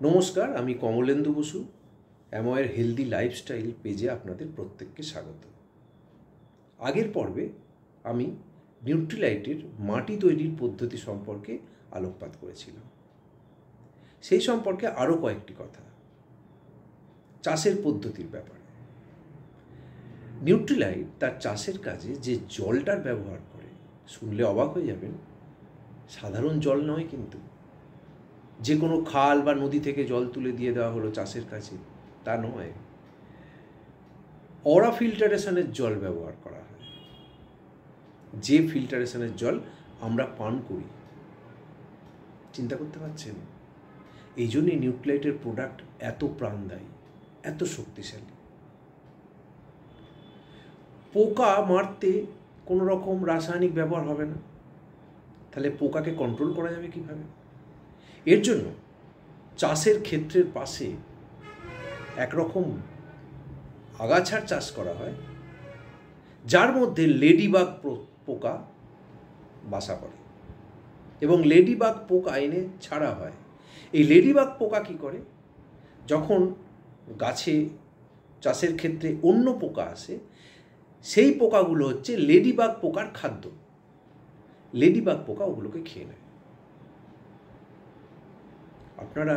নমস্কার, আমি Kamalendu Basu. অ্যামওয়ের healthy lifestyle পেজে আপনাদের প্রত্যেককে স্বাগত। আগের পর্বে আমি নিউট্রিলাইটের মাটি তৈরির পদ্ধতি সম্পর্কে আলোকপাত করেছিলাম। সেই সম্পর্কে আরও কয়েকটি কথা। চাষের পদ্ধতির ব্যাপারে নিউট্রিলাইট তার চাষের কাজে যে জলটার ব্যবহার করে, শুনলে অবাক হয়ে যাবেন, সাধারণ জল নয় কিন্তু। যে কোনো খাল বা নদী থেকে জল তুলে দিয়ে দেওয়া হলো চাষের কাছে, তা নয়। অরা ফিল্টারেশনের জল ব্যবহার করা হয়, যে ফিল্টারেশনের জল আমরা পান করি। চিন্তা করতে পারছেন? এই জন্যই নিউট্রিলাইটের প্রোডাক্ট এত প্রাণদায়ী, এত শক্তিশালী। পোকা মারতে কোনো রকম রাসায়নিক ব্যবহার হবে না। তাহলে পোকাকে কন্ট্রোল করা যাবে কীভাবে? এর জন্য চাষের ক্ষেত্রের পাশে একরকম আগাছার চাষ করা হয়, যার মধ্যে লেডিবাগ পোকা বাসা করে এবং লেডিবাগ পোকা এনে ছাড়া হয়। এই লেডিবাগ পোকা কী করে? যখন গাছে চাষের ক্ষেত্রে অন্য পোকা আসে, সেই পোকাগুলো হচ্ছে লেডিবাগ পোকার খাদ্য। লেডিবাগ পোকা ওগুলোকে খেয়ে নেয়। আপনারা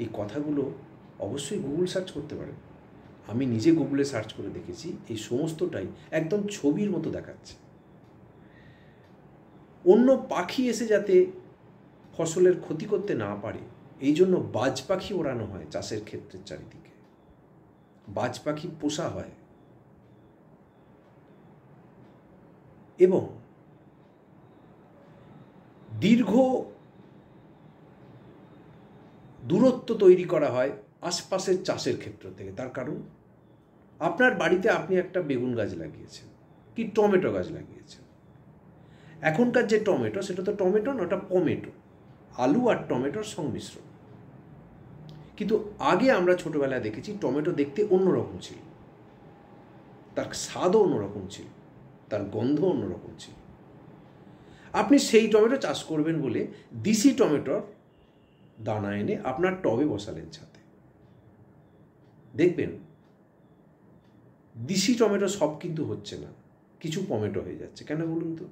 এই কথাগুলো অবশ্যই গুগল সার্চ করতে পারেন। আমি নিজে গুগলে সার্চ করে দেখেছি, এই সমস্তটাই একদম ছবির মতো দেখাচ্ছে। অন্য পাখি এসে যাতে ফসলের ক্ষতি করতে না পারে, এই জন্য বাজ পাখি ওড়ানো হয় চাষের ক্ষেত্রের চারিদিকে। বাজ পাখি পোষা হয় এবং দীর্ঘ দূরত্ব তৈরি করা হয় আশপাশের চাষের ক্ষেত্র থেকে। তার কারণ, আপনার বাড়িতে আপনি একটা বেগুন গাছ লাগিয়েছেন কি টমেটো গাছ লাগিয়েছেন। এখনকার যে টমেটো, সেটা তো টমেটো না, ওটা পমেটো। আলু আর টমেটোর সংমিশ্রণ। কিন্তু আগে আমরা ছোটবেলায় দেখেছি টমেটো দেখতে অন্যরকম ছিল, তার স্বাদও অন্যরকম ছিল, তার গন্ধ অন্যরকম ছিল। আপনি সেই টমেটো চাষ করবেন বলে দেশি টমেটোর দানা এনে আপনার টবে বসালেন ছাদে। দেখবেন দেশি টমেটো সব কিন্তু হচ্ছে না, কিছু টমেটো হয়ে যাচ্ছে। কেন বলুন তো?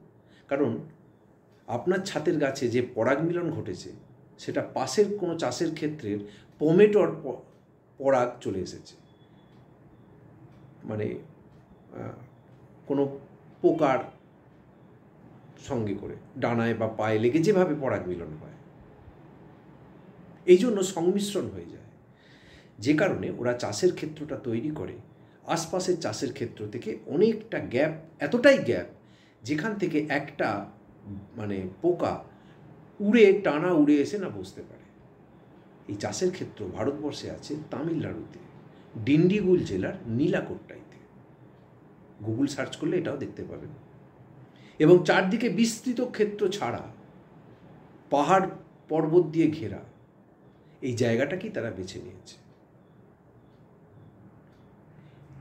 কারণ আপনার ছাদের গাছে যে পরাগ মিলন ঘটেছে, সেটা পাশের কোনো চাষের ক্ষেত্রের টমেটোর পরাগ চলে এসেছে। মানে কোনো পোকার সঙ্গে করে ডানায় বা পায়ে লেগে যেভাবে পরাগ মিলন হয়, এই জন্য সংমিশ্রণ হয়ে যায়। যে কারণে ওরা চাষের ক্ষেত্রটা তৈরি করে আশপাশের চাষের ক্ষেত্র থেকে অনেকটা গ্যাপ, এতটাই গ্যাপ যেখান থেকে একটা পোকা টানা উড়ে এসে না বসতে পারে। এই চাষের ক্ষেত্র ভারতবর্ষে আছে তামিলনাড়ুতে, ডিন্ডিগুল জেলার নীলাকোট্টাইতে। গুগল সার্চ করলে এটাও দেখতে পাবেন। এবং চারদিকে বিস্তৃত ক্ষেত্র ছাড়া পাহাড় পর্বত দিয়ে ঘেরা এই জায়গাটাকেই তারা বেছে নিয়েছে।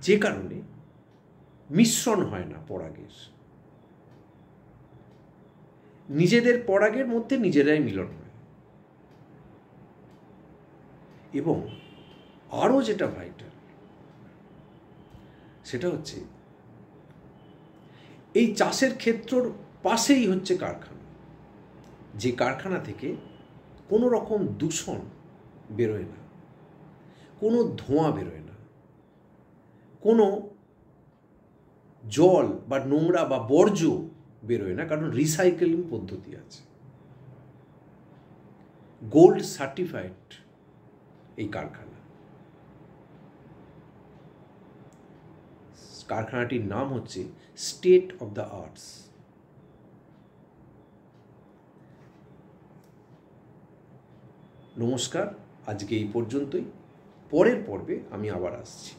যে কারণে মিশ্রণ হয় না পরাগের, নিজেদের পরাগের মধ্যে নিজেরাই মিলন হয়। এবং আরও যেটা ভাইটাল, সেটা হচ্ছে এই চাষের ক্ষেত্রর পাশেই হচ্ছে কারখানা। যে কারখানা থেকে কোনো রকম দূষণ বেরোয় না, কোনো ধোঁয়া বেরোয় না, কোনো জল বা নোংরা বা বর্জ্য বেরোয় না, কারণ রিসাইকেলিং পদ্ধতি আছে। গোল্ড সার্টিফাইড এই কারখানা। কারখানাটির নাম হচ্ছে স্টেট অফ দ্য আর্টস। নমস্কার, আজকে এই পর্যন্তই। পরের পর্বে আমি আবার আসছি।